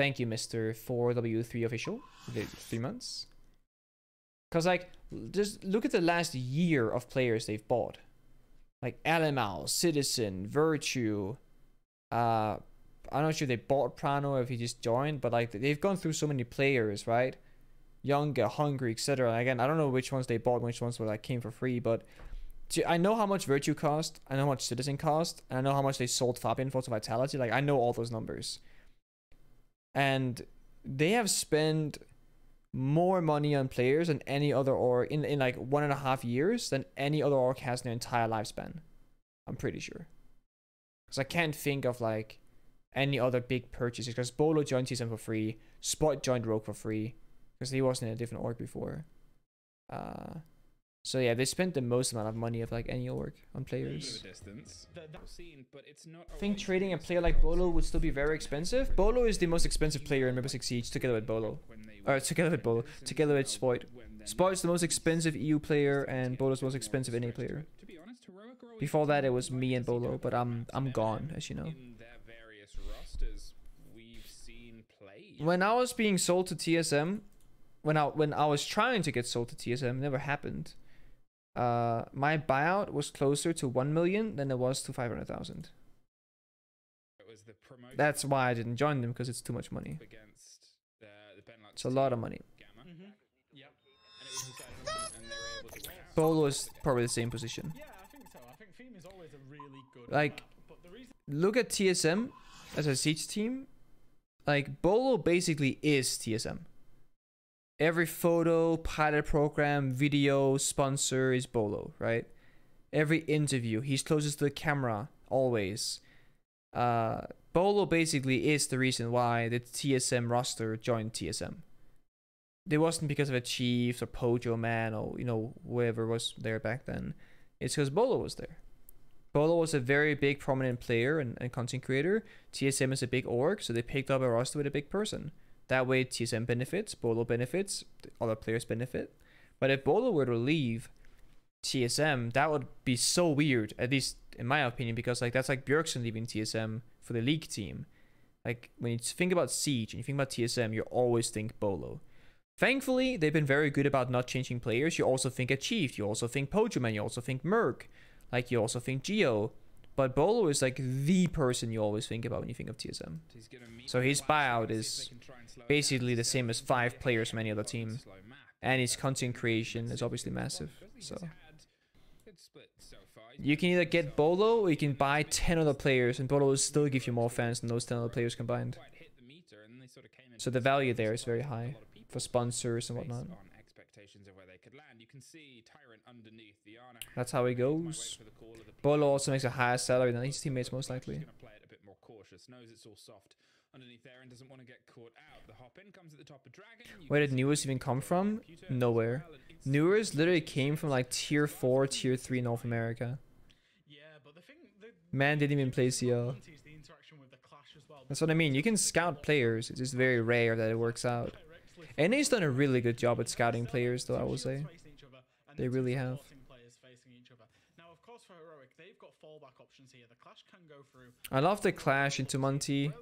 Thank you, Mr. 4W3 official. The 3 months. Because, like, just look at the last year of players they've bought. Like, LML, Citizen, Virtue. I'm not sure they bought Prano or if he just joined, but, like, they've gone through so many players, right? Younger, Hungry, etc. Again, I don't know which ones they bought, which ones were, like, came for free, but I know how much Virtue cost, I know how much Citizen cost, and I know how much they sold Fabian for to Vitality. Like, I know all those numbers. And they have spent more money on players than any other org in like 1.5 years than any other org has in their entire lifespan. I'm pretty sure. Because I can't think of like any other big purchases. Because Bolo joined TSM for free. Spot joined Rogue for free. Because he wasn't in a different org before. So yeah, they spent the most amount of money of like any org on players. I think trading a player like Bolo would still be very expensive. Bolo is the most expensive player in Rainbow Six Siege together with Bolo. Together with Spoit. Spoit's the most expensive EU player and Bolo's the most expensive NA player. Before that it was me and Bolo, but I'm gone, as you know. When I was being sold to TSM, when I was trying to get sold to TSM, it never happened. My buyout was closer to 1 million than it was to 500,000. That's why I didn't join them, because it's too much money. It's a lot of money. Bolo is probably the same position. Like, look at TSM as a Siege team. Like, Bolo basically is TSM. Every photo, pilot program, video, sponsor is Bolo, right? Every interview, he's closest to the camera, always. Bolo basically is the reason why the TSM roster joined TSM. It wasn't because of a Chiefs or Pojo Man or, you know, whoever was there back then. It's because Bolo was there. Bolo was a very big, prominent player and content creator. TSM is a big org, so they picked up a roster with a big person. That way, TSM benefits, Bolo benefits, other players benefit. But if Bolo were to leave TSM, that would be so weird, at least in my opinion, because like that's like Bjergsen leaving TSM for the League team. Like, when you think about Siege and you think about TSM, you always think Bolo. Thankfully, they've been very good about not changing players. You also think a Chief, you also think Pojuman, you also think Merc, like you also think Geo. But Bolo is like the person you always think about when you think of TSM. So his buyout is basically the same as 5 players from any other team. And his content creation is obviously massive. So you can either get Bolo or you can buy 10 other players and Bolo will still give you more fans than those 10 other players combined. So the value there is very high for sponsors and whatnot. That's how it goes. Bolo also makes a higher salary than his teammates, most likely. Where did Newers even come from? Nowhere. Newers literally came from like tier 4, tier 3 North America. Man didn't even play CL. That's what I mean. You can scout players. It's just very rare that it works out. NA's done a really good job at scouting players, though, I will say. They really have. I love the clash into Monty.